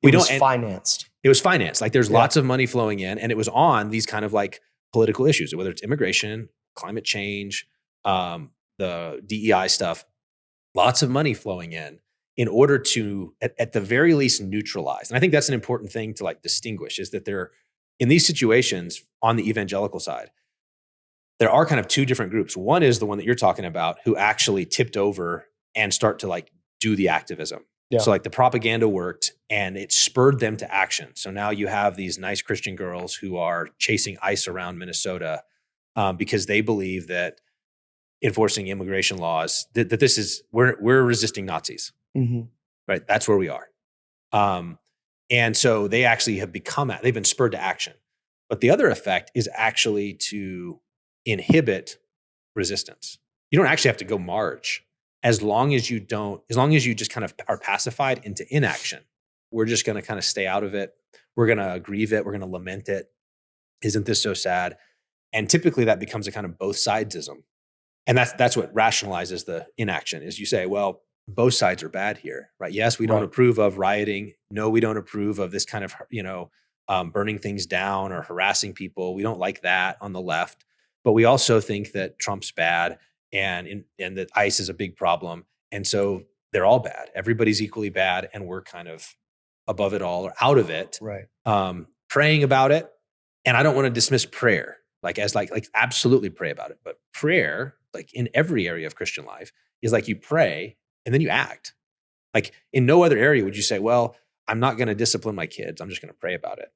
It was financed. Like there's lots of money flowing in, and it was on these kind of like political issues, whether it's immigration, climate change, the DEI stuff, lots of money flowing in order to, at the very least, neutralize. And I think that's an important thing to like distinguish, is that there, in these situations on the evangelical side, there are kind of two different groups. One is the one that you're talking about, who actually tipped over and start to like do the activism. So like the propaganda worked and it spurred them to action. So now you have these nice Christian girls who are chasing ICE around Minnesota because they believe that enforcing immigration laws, that this is, we're resisting Nazis, right? That's where we are. And so they actually have they've been spurred to action. But the other effect is actually to inhibit resistance. You don't actually have to go march as long as you just kind of are pacified into inaction. We're just going to kind of stay out of it. We're going to grieve it. We're going to lament it. Isn't this so sad? And typically that becomes a kind of both sidesism. And that's what rationalizes the inaction, is you say, well, both sides are bad here, right? Yes, we don't approve of rioting. No, we don't approve of this kind of, burning things down or harassing people. We don't like that on the left. But we also think that Trump's bad and that ICE is a big problem. And so they're all bad. Everybody's equally bad, and we're kind of above it all or out of it. Right. Praying about it, and I don't want to dismiss prayer as absolutely pray about it, but prayer, like in every area of Christian life, is like you pray and then you act. Like in no other area would you say, well, I'm not going to discipline my kids. I'm just going to pray about it.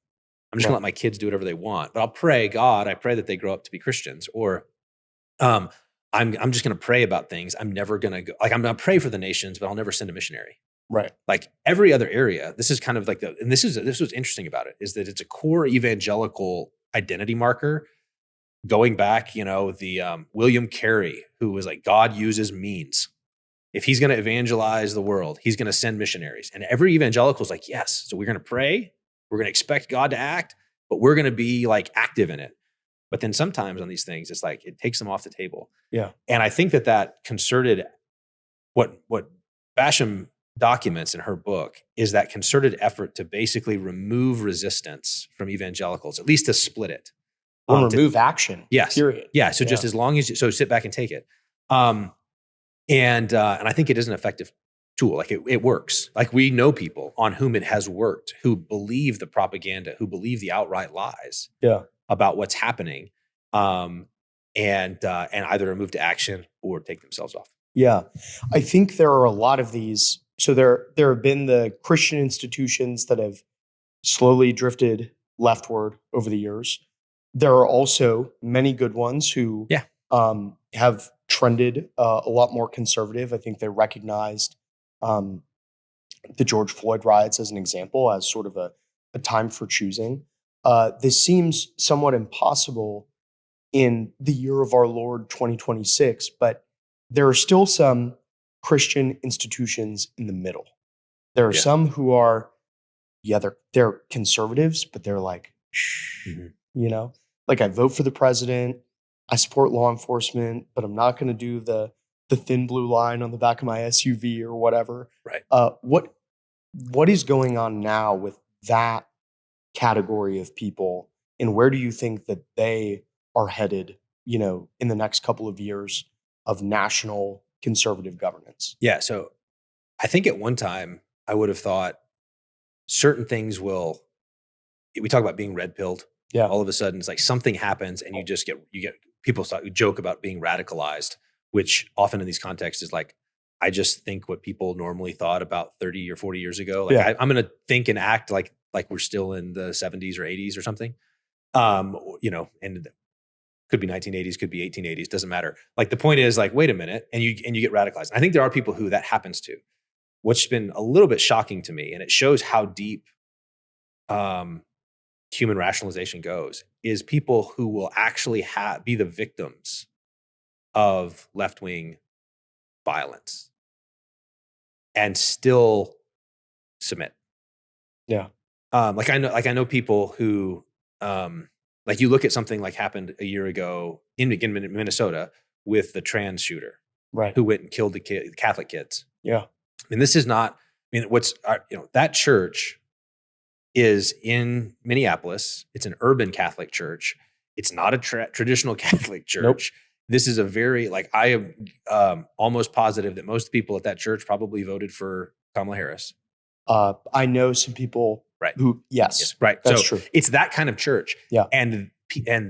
I'm just going to let my kids do whatever they want. But I'll pray, God, I pray that they grow up to be Christians. Or I'm just going to pray about things. I'm never going to go, like, I'm going to pray for the nations, but I'll never send a missionary. Right. Like every other area, this is kind of like and this was interesting about it, is that it's a core evangelical identity marker going back, the William Carey, who was like, God uses means. If he's going to evangelize the world, he's going to send missionaries. And every evangelical is like, yes. So we're going to pray. We're going to expect God to act, but we're going to be like active in it. But then sometimes on these things, it's like, it takes them off the table. Yeah. And I think that concerted, what Basham documents in her book is that concerted effort to basically remove resistance from evangelicals, at least to split it. Or remove action. Yes. Period. Yeah. So just as long as so sit back and take it. And I think it is an effective tool. Like it works. Like we know people on whom it has worked, who believe the propaganda, who believe the outright lies about what's happening, and either move to action or take themselves off. Yeah. I think there are a lot of these. So there have been the Christian institutions that have slowly drifted leftward over the years. There are also many good ones who have trended a lot more conservative. I think they recognized the George Floyd riots as an example, as sort of a time for choosing. This seems somewhat impossible in the year of our Lord 2026, but there are still some Christian institutions in the middle. There are some who are, they're conservatives, but they're like, shh, like I vote for the president, I support law enforcement, but I'm not going to do the thin blue line on the back of my SUV or whatever. Right. What is going on now with that category of people, and where do you think that they are headed, in the next couple of years of national conservative governance? Yeah. So I think at one time I would have thought certain things we talk about being red pilled. Yeah. All of a sudden it's like something happens and you get people joke about being radicalized, which often in these contexts is like, I just think what people normally thought about 30 or 40 years ago. Like I'm going to think and act like we're still in the 70s or 80s or something. And could be 1980s, could be 1880s, doesn't matter. Like the point is like, wait a minute, and you get radicalized. I think there are people who that happens to. What's been a little bit shocking to me, and it shows how deep human rationalization goes, is people who will actually be the victims of left-wing violence and still submit. Yeah. Like I know people who, like you look at something like happened a year ago in Minnesota with the trans shooter, right, who went and killed the Catholic kids. Yeah. I mean, this is not, that church is in Minneapolis. It's an urban Catholic church. It's not a traditional Catholic church. Nope. This is a very, I am almost positive that most people at that church probably voted for Kamala Harris. I know some people who, yes, right. That's so true. It's that kind of church. Yeah. And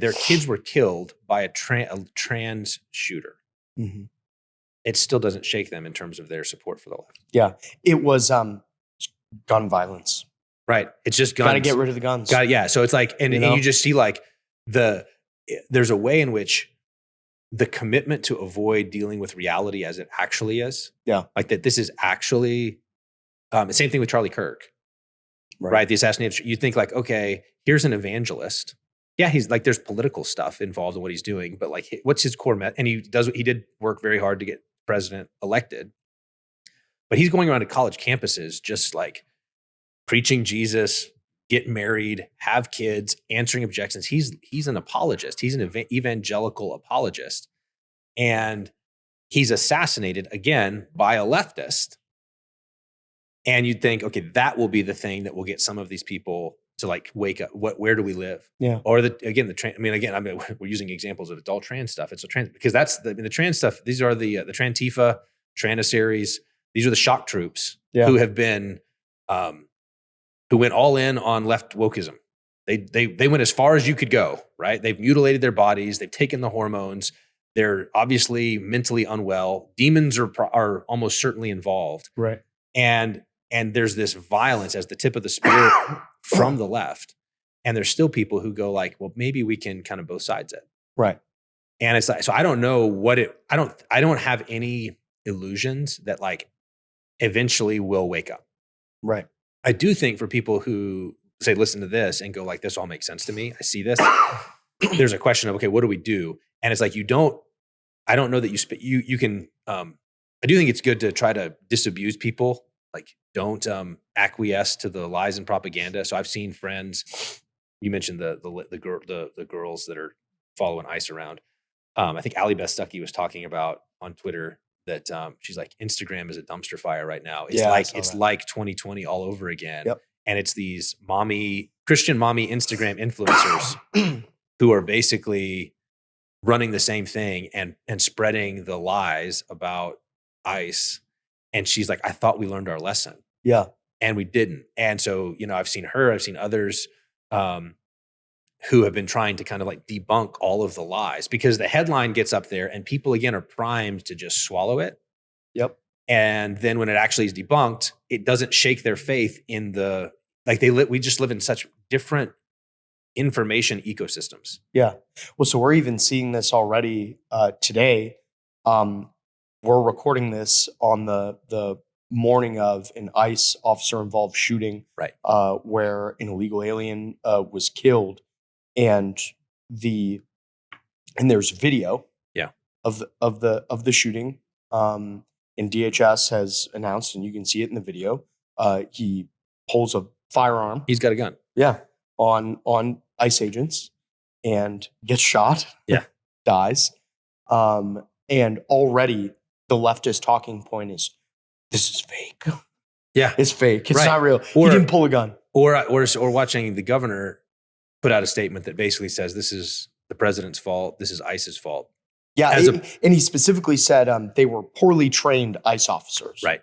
their kids were killed by a trans shooter. Mm-hmm. It still doesn't shake them in terms of their support for the left. Yeah. It was gun violence. Right. It's just guns. Got to get rid of the guns. Yeah. So it's like, and you just see like there's a way in which the commitment to avoid dealing with reality as it actually is. Yeah. Like that this is actually the same thing with Charlie Kirk. Right. The assassination. You think like, okay, here's an evangelist. Yeah, he's like, there's political stuff involved in what he's doing, but like, what's his core and he did work very hard to get president elected, but he's going around to college campuses, just like preaching Jesus, get married, have kids, answering objections. He's an apologist. He's an evangelical apologist, and he's assassinated again by a leftist. And you'd think, okay, that will be the thing that will get some of these people to like wake up. Where do we live? Yeah. Or we're using examples of adult trans stuff. It's a trans, because that's the trans stuff. These are the Trantifa, Tranisaries, These are the shock troops Yeah. who have been, who went all in on left wokeism. They went as far as you could go, right? They've mutilated their bodies. They've taken the hormones. They're obviously mentally unwell. Demons are almost certainly involved. Right. And there's this violence as the tip of the spear from the left. And there's still people who go like, well, maybe we can kind of both sides it. Right. And it's like, so I don't know what I don't have any illusions that like eventually we'll wake up. Right. I do think for people who say, listen to this and go like, this all makes sense to me. I see this. There's a question of, okay, what do we do? And it's like, I don't know that you can, I do think it's good to try to disabuse people. Like don't acquiesce to the lies and propaganda. So I've seen friends, you mentioned the girls that are following ICE around. I think Allie Beth Stuckey was talking about on Twitter that she's like, Instagram is a dumpster fire right now. It's like 2020 all over again. Yep. And it's these Christian mommy Instagram influencers who are basically running the same thing and spreading the lies about ICE. And she's like, I thought we learned our lesson. Yeah. And we didn't. And so, I've seen her, I've seen others who have been trying to kind of like debunk all of the lies because the headline gets up there and people again are primed to just swallow it. Yep. And then when it actually is debunked, it doesn't shake their faith in we just live in such different information ecosystems. Yeah. Well, so we're even seeing this already today. We're recording this on the morning of an ICE officer-involved shooting, right? Where an illegal alien was killed, and there's video, yeah, of the shooting. And DHS has announced, and you can see it in the video. He pulls a firearm. He's got a gun. Yeah, on ICE agents, and gets shot. Yeah, dies. And already the leftist talking point is, this is fake. Yeah, it's fake. It's right. not real. Or, he didn't pull a gun. Or watching the governor put out a statement that basically says this is the president's fault. This is ICE's fault. Yeah, and he specifically said they were poorly trained ICE officers. Right.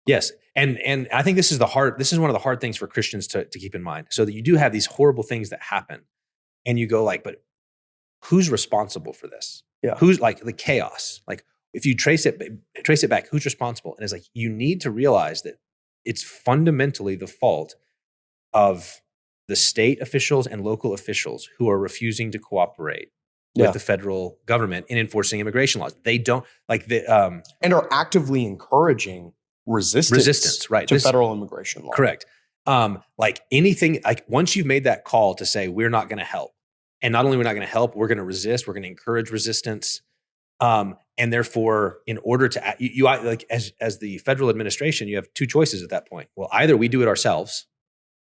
Yes, and I think this is one of the hard things for Christians to keep in mind. So that you do have these horrible things that happen, and you go like, but who's responsible for this? Yeah. Who's like the chaos? Like if you trace it back, who's responsible? And it's like you need to realize that it's fundamentally the fault of the state officials and local officials who are refusing to cooperate with the federal government in enforcing immigration laws. They don't like and are actively encouraging resistance right, to federal immigration law. Correct. Like anything, like once you've made that call to say we're not going to help, and not only we're not going to help, we're going to resist, we're going to encourage resistance, and therefore, in order to you like as the federal administration, you have two choices at that point. Well, either we do it ourselves,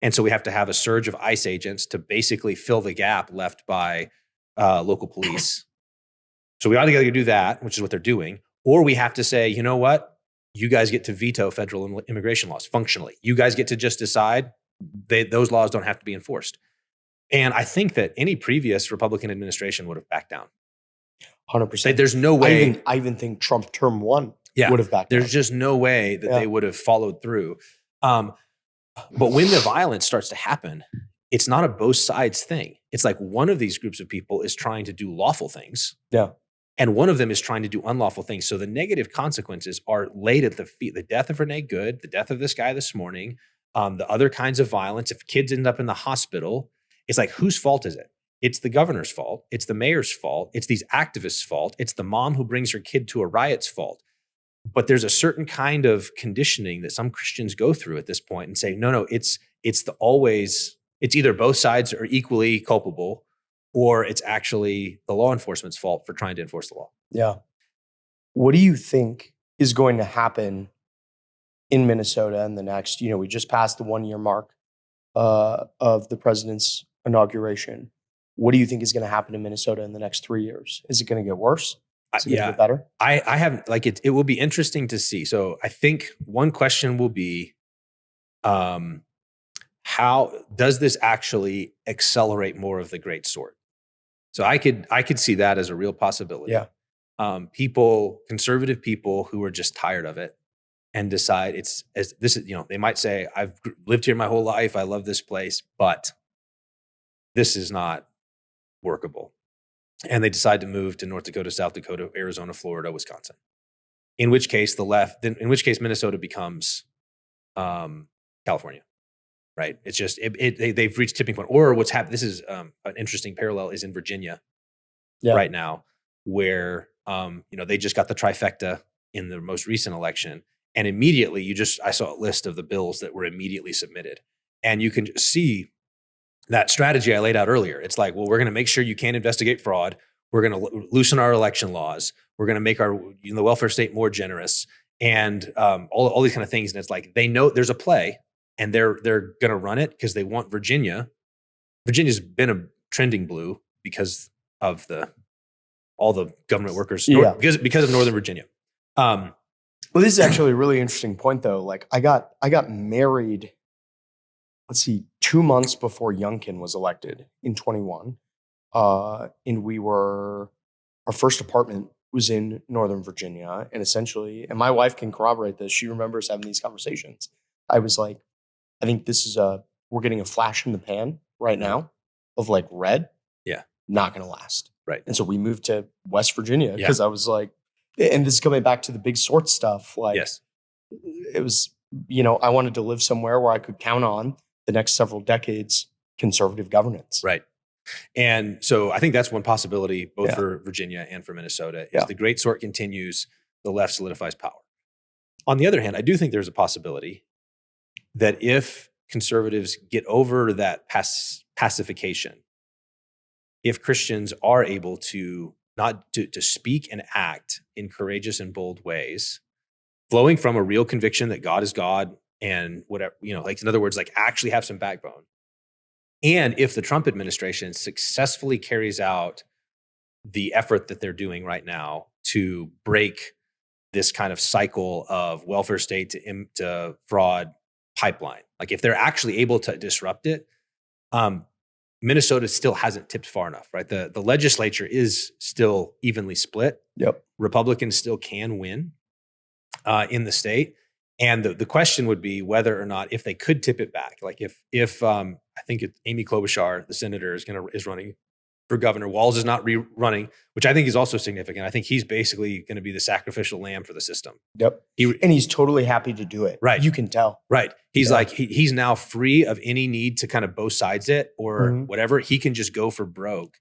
and so we have to have a surge of ICE agents to basically fill the gap left by local police. So we ought to go do that, which is what they're doing. Or we have to say, you know what? You guys get to veto federal immigration laws functionally. You guys get to just decide those laws don't have to be enforced. And I think that any previous Republican administration would have backed down. 100%. There's no way. I even think Trump term 1 would have backed down. There's just no way that they would have followed through. But when the violence starts to happen, it's not a both sides thing. It's like one of these groups of people is trying to do lawful things. Yeah. And one of them is trying to do unlawful things. So the negative consequences are laid at the feet. The death of Renee Good, the death of this guy this morning, the other kinds of violence. If kids end up in the hospital, it's like, whose fault is it? It's the governor's fault. It's the mayor's fault. It's these activists' fault. It's the mom who brings her kid to a riot's fault. But there's a certain kind of conditioning that some Christians go through at this point and say, no, it's either both sides are equally culpable, or it's actually the law enforcement's fault for trying to enforce the law. Yeah. What do you think is going to happen in Minnesota in the next, we just passed the 1-year mark of the president's inauguration. What do you think is going to happen in Minnesota in the next 3 years? Is it going to get worse? Is it going to get better? I haven't, like it will be interesting to see. So I think one question will be, how does this actually accelerate more of the great sort? So I could see that as a real possibility. Yeah. Conservative people who are just tired of it and decide they might say, I've lived here my whole life. I love this place, but this is not workable. And they decide to move to North Dakota, South Dakota, Arizona, Florida, Wisconsin. In which case Minnesota becomes California, right? It's just they've reached tipping point. Or what's happened? This is an interesting parallel is in Virginia right now, where they just got the trifecta in the most recent election, and immediately I saw a list of the bills that were immediately submitted, and you can just see that strategy I laid out earlier. It's like, well, we're going to make sure you can't investigate fraud. We're going to loosen our election laws. We're going to make our the welfare state more generous, and all these kind of things. And it's like they know there's a play, and they're going to run it because they want Virginia. Virginia's been a trending blue because of all the government workers because of Northern Virginia. Well, this is actually a really interesting point, though. Like I got married. Let's see, 2 months before Youngkin was elected in 21. And our first apartment was in Northern Virginia. And essentially, and my wife can corroborate this, she remembers having these conversations. I was like, I think this is we're getting a flash in the pan right now of like red. Yeah. Not going to last. Right. And so we moved to West Virginia because I was like, and this is coming back to the big sort stuff. Like, it was, I wanted to live somewhere where I could count on the next several decades conservative governance. Right. And so I think that's one possibility, both for Virginia and for Minnesota, is the great sort continues, the left solidifies power. On the other hand, I do think there's a possibility that if conservatives get over that pacification, if Christians are able to to speak and act in courageous and bold ways, flowing from a real conviction that God is God and whatever, like in other words, like actually have some backbone. And if the Trump administration successfully carries out the effort that they're doing right now to break this kind of cycle of welfare state to fraud pipeline, like if they're actually able to disrupt it, Minnesota still hasn't tipped far enough, right? The legislature is still evenly split. Yep. Republicans still can win in the state. And the question would be whether or not, if they could tip it back, like if I think Amy Klobuchar, the senator, is running for governor. Walz is not running, which I think is also significant. I think he's basically going to be the sacrificial lamb for the system. Yep. And he's totally happy to do it. Right. You can tell. Right. He's like, he's now free of any need to kind of both sides it or whatever. He can just go for broke,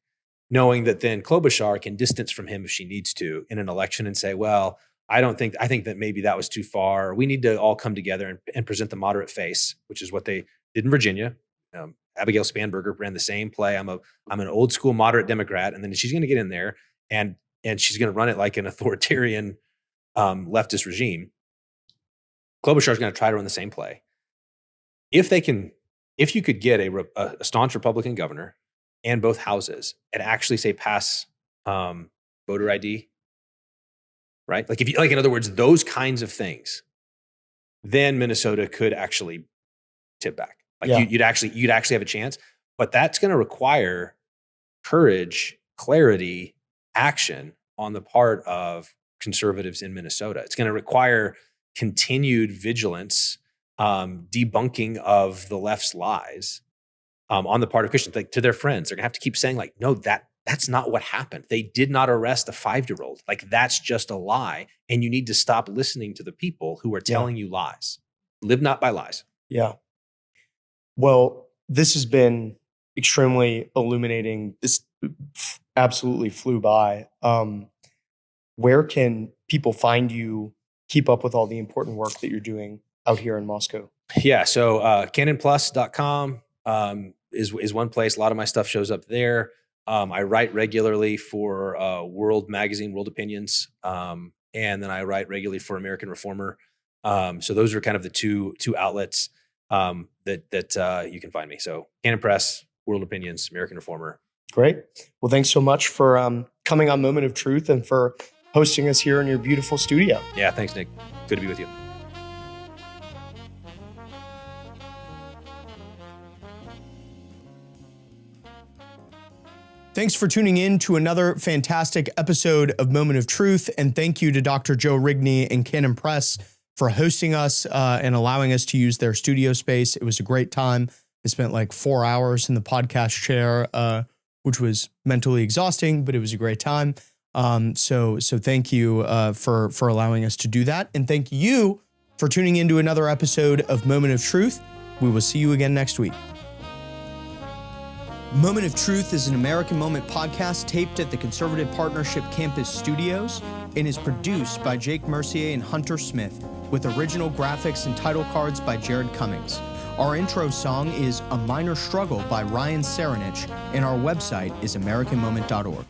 knowing that then Klobuchar can distance from him if she needs to in an election and say, well, I think that maybe that was too far. We need to all come together and present the moderate face, which is what they did in Virginia. Abigail Spanberger ran the same play. I'm an old school moderate Democrat, and then she's going to get in there and she's going to run it like an authoritarian leftist regime. Klobuchar is going to try to run the same play. If you could get a staunch Republican governor and both houses and actually say pass voter ID, right? Like in other words, those kinds of things, then Minnesota could actually tip back. Like you'd actually have a chance, but that's going to require courage, clarity, action on the part of conservatives in Minnesota. It's going to require continued vigilance, debunking of the left's lies on the part of Christians, like to their friends. They're going to have to keep saying like, no, that's not what happened. They did not arrest a 5-year-old. Like that's just a lie. And you need to stop listening to the people who are telling you lies. Live not by lies. Yeah. Well, this has been extremely illuminating. This absolutely flew by. Where can people find you, keep up with all the important work that you're doing out here in Moscow? Yeah. So canonplus.com is one place. A lot of my stuff shows up there. I write regularly for World Magazine, World Opinions, and then I write regularly for American Reformer. So those are kind of the two outlets that you can find me. So Canon Press, World Opinions, American Reformer. Great. Well, thanks so much for coming on Moment of Truth and for hosting us here in your beautiful studio. Yeah, thanks, Nick. Good to be with you. Thanks for tuning in to another fantastic episode of Moment of Truth, and thank you to Dr. Joe Rigney and Canon Press for hosting us and allowing us to use their studio space. It was a great time. I spent like 4 hours in the podcast chair, which was mentally exhausting, but it was a great time. So thank you for allowing us to do that. And thank you for tuning into another episode of Moment of Truth. We will see you again next week. Moment of Truth is an American Moment podcast taped at the Conservative Partnership Campus Studios and is produced by Jake Mercier and Hunter Smith, with original graphics and title cards by Jared Cummings. Our intro song is A Minor Struggle by Ryan Serenich, and our website is AmericanMoment.org.